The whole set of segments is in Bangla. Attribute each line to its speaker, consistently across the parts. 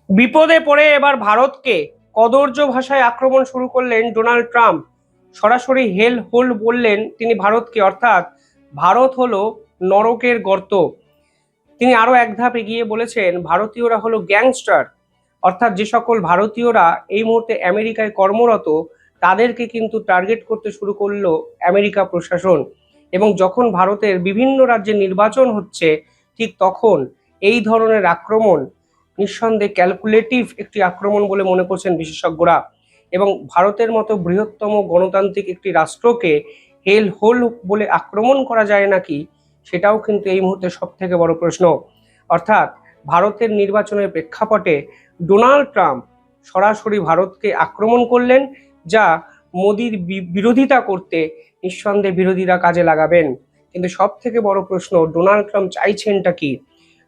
Speaker 1: বিপদে পড়ে এবার ভারতকে কদর্য ভাষায় আক্রমণ শুরু করলেন ডোনাল্ড ট্রাম্প। সরাসরি হেল হোল বললেন তিনি ভারতকে, অর্থাৎ ভারত হলো নরকের গর্ত। তিনি আরো এক ধাপ এগিয়ে বলেছেন ভারতীয়রা হলো গ্যাংস্টার, অর্থাৎ যে সকল ভারতীয়রা এই মুহূর্তে আমেরিকায় কর্মরত তাদেরকে কিন্তু টার্গেট করতে শুরু করলো আমেরিকা প্রশাসন। এবং যখন ভারতের বিভিন্ন রাজ্যে নির্বাচন হচ্ছে ঠিক তখন এই ধরনের আক্রমণ নিঃসন্দেহে ক্যালকুলেটিভ একটি আক্রমণ বলে মনে করছেন বিশেষজ্ঞরা। এবং ভারতের মতো বৃহত্তম গণতান্ত্রিক একটি রাষ্ট্রকে হেল হোল বলে আক্রমণ করা যায় নাকি, সেটাও কিন্তু এই মুহূর্তে সব থেকে বড় প্রশ্ন। অর্থাৎ ভারতের নির্বাচনের প্রেক্ষাপটে ডোনাল্ড ট্রাম্প সরাসরি ভারতকে আক্রমণ করলেন, যা মোদির বিরোধিতা করতে নিঃসন্দেহে বিরোধীরা কাজে লাগাবেন। কিন্তু সব থেকে বড় প্রশ্ন, ডোনাল্ড ট্রাম্প চাইছেনটা কি?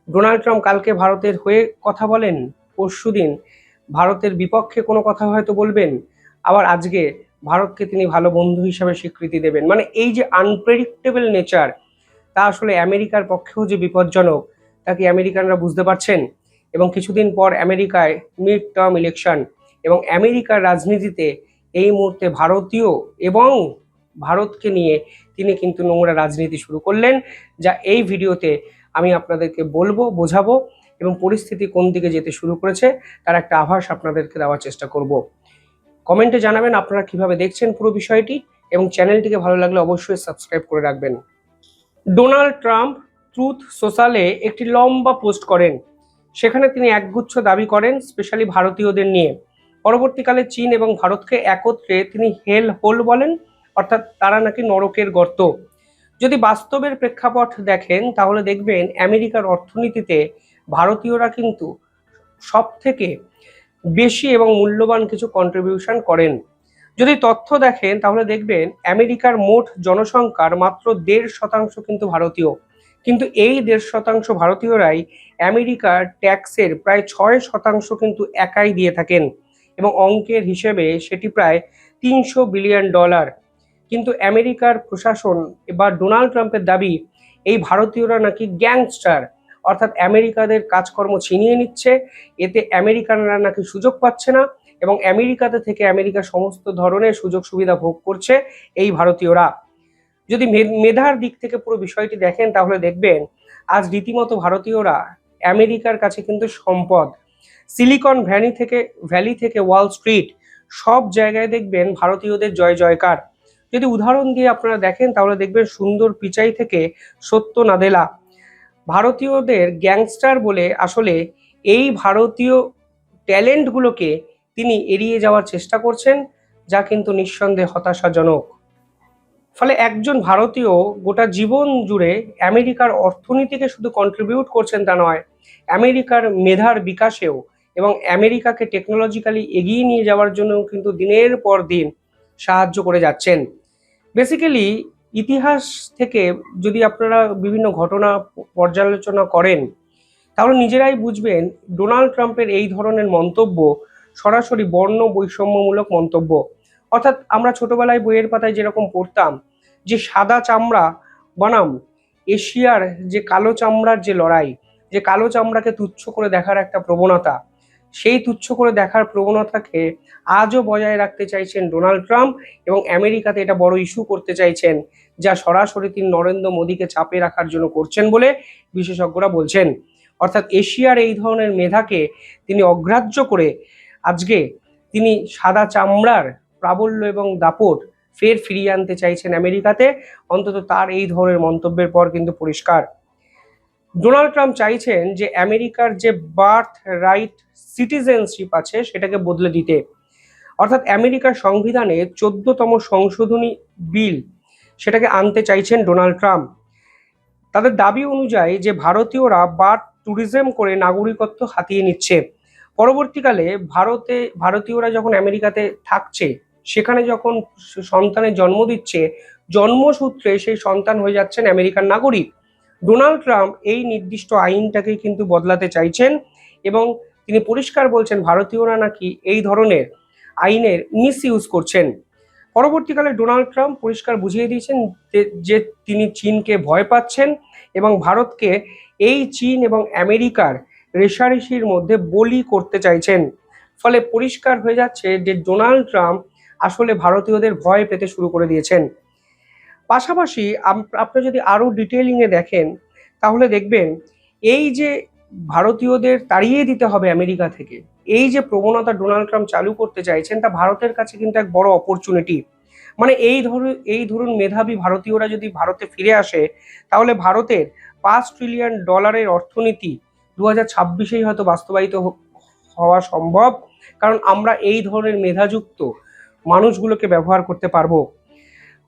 Speaker 1: ডোনাল্ড ট্রাম্প কালকে ভারতের হয়ে কথা বলেন, পরশুদিন ভারতের বিপক্ষে কোনো কথা হয়তো বলবেন, আবার আজকে ভারতকে তিনি ভালো বন্ধু হিসাবে স্বীকৃতি দেবেন। মানে এই যে আনপ্রেডিক্টেবল নেচার, তা আসলে আমেরিকার পক্ষেও যে বিপজ্জনক তা কি আমেরিকানরা বুঝতে পারছেন? এবং কিছুদিন পর আমেরিকায় মিড টার্ম ইলেকশন, এবং আমেরিকার রাজনীতিতে এই মুহূর্তে ভারতীয় এবং ভারতকে নিয়ে তিনি কিন্তু নোংরা রাজনীতি শুরু করলেন, যা এই ভিডিওতে আমি আপনাদেরকে বলবো, বোঝাবো এবং পরিস্থিতি কোন দিকে যেতে শুরু করেছে তার একটা আভাস আপনাদেরকে দেওয়ার চেষ্টা করব। কমেন্টে জানাবেন আপনারা কিভাবে দেখছেন পুরো বিষয়টি, এবং চ্যানেলটিকে ভালো লাগলে অবশ্যই সাবস্ক্রাইব করে রাখবেন। ডোনাল্ড ট্রাম্প ট্রুথ সোশ্যালে একটি লম্বা পোস্ট করেন, সেখানে তিনি একগুচ্ছ দাবি করেন স্পেশালি ভারতীয়দের নিয়ে। পরবর্তীকালে চীন এবং ভারতকে একত্রে তিনি হেল হোল বলেন, অর্থাৎ তারা নাকি নরকের গর্ত। যদি বাস্তবের প্রেক্ষাপট দেখেন তাহলে দেখবেন আমেরিকার অর্থনীতিতে ভারতীয়রা কিন্তু সব থেকে বেশি এবং মূল্যবান কিছু কন্ট্রিবিউশন করেন। যদি তথ্য দেখেন তাহলে দেখবেন আমেরিকার মোট জনসংখ্যার মাত্র 1.5% কিন্তু ভারতীয়, কিন্তু এই 1.5% ভারতীয়রাই আমেরিকার ট্যাক্সের প্রায় 6% কিন্তু একাই দিয়ে থাকেন, এবং অঙ্কের হিসেবে সেটি প্রায় $300 বিলিয়ন। কিন্তু আমেরিকার প্রশাসন বা ডোনাল্ড ট্রাম্পের দাবি এই ভারতীয়রা নাকি গ্যাংস্টার, অর্থাৎ আমেরিকাদের কাজকর্ম ছিনিয়ে নিচ্ছে, এতে আমেরিকানরা নাকি সুযোগ পাচ্ছে না, এবং আমেরিকাতে থেকে আমেরিকা সমস্ত ধরনের সুযোগ সুবিধা ভোগ করছে এই ভারতীয়রা। যদি মেধার দিক থেকে পুরো বিষয়টি দেখেন তাহলে দেখবেন আজ রীতিমতো ভারতীয়রা আমেরিকার কাছে কিন্তু সম্পদ। সিলিকন ভ্যালি থেকে ওয়াল স্ট্রিট, সব জায়গায় দেখবেন ভারতীয়দের জয় জয়কার। যদি উদাহরণ দিয়ে আপনারা দেখেন তাহলে দেখবেন সুন্দর পিচাই থেকে সত্য নাদেলা, ভারতীয়দের গ্যাংস্টার বলে আসলে এই ভারতীয় ট্যালেন্টগুলোকে তিনি এড়িয়ে যাওয়ার চেষ্টা করছেন, যা কিন্তু নিঃসন্দেহে হতাশাজনক। ফলে একজন ভারতীয় গোটা জীবন জুড়ে আমেরিকার অর্থনীতিকে শুধু কন্ট্রিবিউট করছেন তা নয়, আমেরিকার মেধার বিকাশেও এবং আমেরিকাকে টেকনোলজিক্যালি এগিয়ে নিয়ে যাওয়ার জন্য কিন্তু দিনের পর দিন সাহায্য করে যাচ্ছেন। বেসিক্যালি ইতিহাস থেকে যদি আপনারা বিভিন্ন ঘটনা পর্যালোচনা করেন তাহলে নিজেরাই বুঝবেন ডোনাল্ড ট্রাম্পের এই ধরনের মন্তব্য সরাসরি বর্ণ বৈষম্যমূলক মন্তব্য। অর্থাৎ আমরা ছোটবেলায় বইয়ের পাতায় যেরকম পড়তাম যে সাদা চামড়া বনাম এশিয়ার যে কালো চামড়ার যে লড়াই, যে কালো চামড়াকে তুচ্ছ করে দেখার একটা প্রবণতা, সেই তুচ্ছ করে দেখার প্রবণতাকে আজও বজায় রাখতে চাইছেন ডোনাল্ড ট্রাম্প, এবং আমেরিকাতে এটা বড় ইস্যু করতে চাইছেন, যা সরাসরি তিনি নরেন্দ্র মোদীকে চাপে রাখার জন্য করছেন বলে বিশেষজ্ঞরা বলছেন। অর্থাৎ এশিয়ার এই ধরনের মেধাকে তিনি অগ্রাহ্য করে আজকে তিনি সাদা চামড়ার প্রাবল্য এবং দাপট ফের ফিরিয়ে আনতে চাইছেন আমেরিকাতে। অন্তত তার এই ধরনের মন্তব্যের পর কিন্তু পরিষ্কার ডোনাল্ড ট্রাম্প চাইছেন যে আমেরিকার যে বার্থ রাইট সিটিজেনশিপ আছে সেটাকে বদলে দিতে। অর্থাৎ আমেরিকার সংবিধানে 14তম সংশোধনী বিল সেটাকে আনতে চাইছেন ডোনাল্ড ট্রাম্প। তাদের দাবি অনুযায়ী যে ভারতীয়রা বার্থ ট্যুরিজম করে নাগরিকত্ব হাতিয়ে নিচ্ছে, পরবর্তীকালে ভারতীয়রা যখন আমেরিকাতে থাকছে সেখানে যখন সন্তানের জন্ম দিচ্ছে, জন্মসূত্রে সেই সন্তান হয়ে যাচ্ছেন আমেরিকান নাগরিক। ডোনাল্ড ট্রাম্প এই নির্দিষ্ট আইনটাকে কিন্তু বদলাতে চাইছেন, এবং তিনি পরিষ্কার বলছেন ভারতীয়রা নাকি এই ধরনের আইনের মিসইউজ করছেন। পরবর্তীকালে ডোনাল্ড ট্রাম্প পরিষ্কার বুঝিয়ে দিয়েছেন যে তিনি চীনকে ভয় পাচ্ছেন, এবং ভারতকে এই চীন এবং আমেরিকার রেষারেষির মধ্যে বলি করতে চাইছেন। ফলে পরিষ্কার হয়ে যাচ্ছে যে ডোনাল্ড ট্রাম্প আসলে ভারতীয়দের ভয় পেতে শুরু করে দিয়েছেন। পাশাপাশি আপনি যদি আরো ডিটেইলিংয়ে দেখেন তাহলে দেখবেন এই যে ভারতীয়দের তাড়িয়ে দিতে হবে আমেরিকা থেকে, এই যে প্রবণতা ডোনাল্ড ট্রাম্প চালু করতে চাইছেন, তা ভারতের কাছে কিন্তু এক বড় অপরচুনিটি। মানে এই ধরুন মেধাবী ভারতীয়রা যদি ভারতে ফিরে আসে, তাহলে ভারতের $5 ট্রিলিয়ন অর্থনীতি 2026-এই হয়তো বাস্তবায়িত হওয়া সম্ভব, কারণ আমরা এই ধরনের মেধাযুক্ত মানুষগুলোকে ব্যবহার করতে পারবো।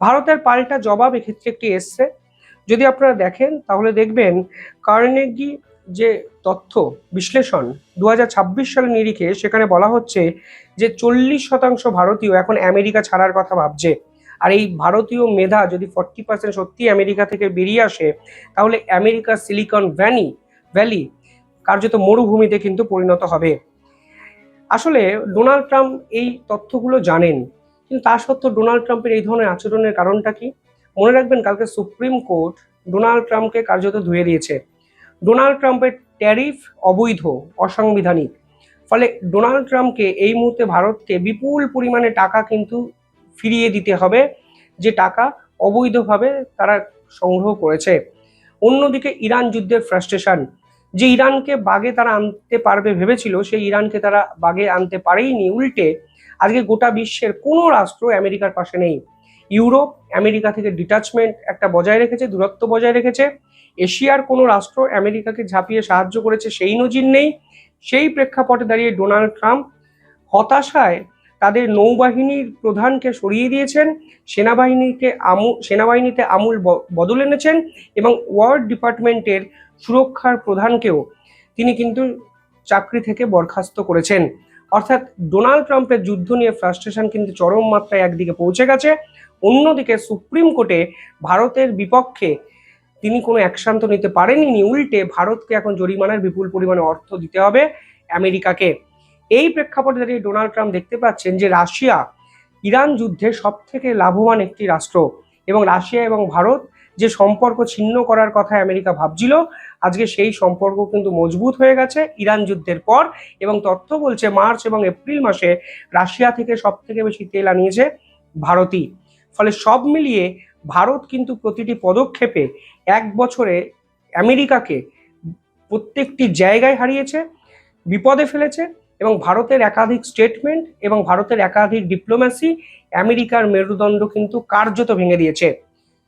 Speaker 1: ভারতের পাল্টা জবাব এক্ষেত্রে একটি এসছে। যদি আপনারা দেখেন তাহলে দেখবেন কার্নেগি যে তথ্য বিশ্লেষণ 2026 সালের নিরিখে, সেখানে বলা হচ্ছে যে 40% ভারতীয় এখন আমেরিকা ছাড়ার কথা ভাবছে। আর এই ভারতীয় মেধা যদি 40% সত্যি আমেরিকা থেকে বেরিয়ে আসে, তাহলে আমেরিকার সিলিকন ভ্যালি কার্যত মরুভূমিতে কিন্তু পরিণত হবে। আসলে ডোনাল্ড ট্রাম্প এই তথ্যগুলো জানেন, কিন্তু তা সত্ত্বেও ডোনাল্ড ট্রাম্পের এই ধরনের আচরণের কারণটা কি? মনে রাখবেন, কালকে সুপ্রিম কোর্ট ডোনাল্ড ট্রাম্পকে কার্যত ধুয়ে দিয়েছে। ডোনাল্ড ট্রাম্পের ট্যারিফ অবৈধ, অসাংবিধানিক। ফলে ডোনাল্ড ট্রাম্পকে এই মুহূর্তে ভারতকে বিপুল পরিমাণে টাকা কিন্তু ফিরিয়ে দিতে হবে, যে টাকা অবৈধভাবে তারা সংগ্রহ করেছে। অন্যদিকে ইরান যুদ্ধের ফ্রাস্ট্রেশন, যে ইরানকে বাগে তারা আনতে পারবে ভেবেছিল, সেই ইরানকে তারা বাগে আনতে পারেইনি। উল্টে আজকে গোটা বিশ্বের কোনো রাষ্ট্র আমেরিকার পাশে নেই। ইউরোপ আমেরিকা থেকে ডিটাচমেন্ট একটা বজায় রেখেছে, দূরত্ব বজায় রেখেছে। এশিয়ার কোনো রাষ্ট্র আমেরিকাকে ঝাঁপিয়ে সাহায্য করেছে সেই নজির নেই। সেই প্রেক্ষাপটে দাঁড়িয়ে ডোনাল্ড ট্রাম্প হতাশায় তাদের নৌবাহিনীর প্রধানকে সরিয়ে দিয়েছেন, সেনাবাহিনীতে আমূল বদল এনেছেন, এবং ওয়ার ডিপার্টমেন্টের সুরক্ষার প্রধানকেও তিনি কিন্তু চাকরি থেকে বরখাস্ত করেছেন। অর্থাৎ ডোনাল্ড ট্রাম্পের যুদ্ধ নিয়ে ফ্রাস্ট্রেশন কিন্তু চরম মাত্রায় একদিকে পৌঁছে গেছে। অন্যদিকে সুপ্রিম কোর্টে ভারতের বিপক্ষে তিনি কোনো অ্যাকশন তো নিতে পারেননি, উল্টে ভারতকে এখন জরিমানার বিপুল পরিমাণে অর্থ দিতে হবে আমেরিকাকে। এই প্রেক্ষাপটে দাঁড়িয়ে ডোনাল্ড ট্রাম্প দেখতে পাচ্ছেন যে রাশিয়া ইরান যুদ্ধে সব থেকে লাভবান একটি রাষ্ট্র, এবং রাশিয়া এবং ভারত যে সম্পর্ক ছিন্ন করার কথা আমেরিকা ভাবছিল, আজকে সেই সম্পর্ক কিন্তু মজবুত হয়ে গেছে ইরান যুদ্ধের পর। এবং তথ্য বলছে মার্চ এবং এপ্রিল মাসে রাশিয়া থেকে সব থেকে বেশি তেল আনিয়েছে ভারতই। ফলে সব মিলিয়ে ভারত কিন্তু প্রতিটি পদক্ষেপে এক বছরে আমেরিকাকে প্রত্যেকটি জায়গায় হারিয়েছে, বিপদে ফেলেছে, এবং ভারতের একাধিক স্টেটমেন্ট এবং ভারতের একাধিক ডিপ্লোম্যাসি আমেরিকার মেরুদণ্ড কিন্তু কার্যত ভেঙে দিয়েছে।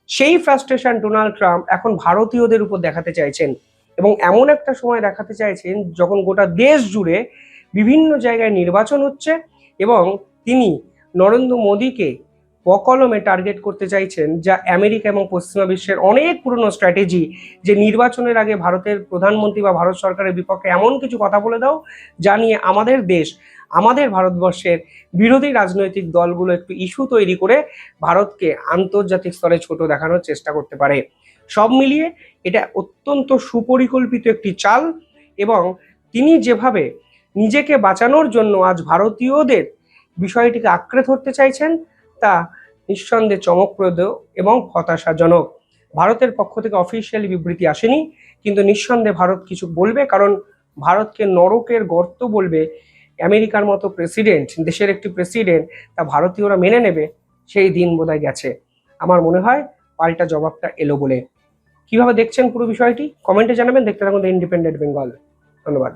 Speaker 1: সেই ফ্রাস্ট্রেশন ডোনাল্ড ট্রাম্প এখন ভারতীয়দের উপর দেখাতে চাইছেন, এবং এমন একটা সময় দেখাতে চাইছেন যখন গোটা দেশ জুড়ে বিভিন্ন জায়গায় নির্বাচন হচ্ছে, এবং তিনি নরেন্দ্র মোদীকে বকলমে টার্গেট করতে চাইছেন, যা আমেরিকা এবং পশ্চিমা বিশ্বের অনেক পুরনো স্ট্র্যাটেজি, যে নির্বাচনের আগে ভারতের প্রধানমন্ত্রী বা ভারত সরকারের বিপক্ষে এমন কিছু কথা বলে দাও যা নিয়ে আমাদের দেশ, আমাদের ভারতবর্ষের বিরোধী রাজনৈতিক দলগুলো একটু ইস্যু তৈরি করে ভারতকে আন্তর্জাতিক স্তরে ছোট দেখানোর চেষ্টা করতে পারে। সব মিলিয়ে এটা অত্যন্ত সুপরিকল্পিত একটি চাল, এবং তিনি যেভাবে নিজেকে বাঁচানোর জন্য আজ ভারতীয়দের বিষয়টিকে আঁকড়ে ধরতে চাইছেন, তা নিঃসন্দেহে চমকপ্রদ এবং হতাশাজনক। ভারতের পক্ষ থেকে অফিসিয়ালি বিবৃতি আসেনি, কিন্তু নিঃসন্দেহে ভারত কিছু বলবে, কারণ ভারতকে নরকের গর্ত বলবে আমেরিকার মতো প্রেসিডেন্ট, দেশের একটি প্রেসিডেন্ট, তা ভারতীয়রা মেনে নেবে, সেই দিন বোধহয় গেছে। আমার মনে হয় পাল্টা জবাবটা এলো বলে। কিভাবে দেখছেন পুরো বিষয়টি কমেন্টে জানাবেন। দেখতে থাকুন দ্য ইন্ডিপেন্ডেন্ট বেঙ্গল। ধন্যবাদ।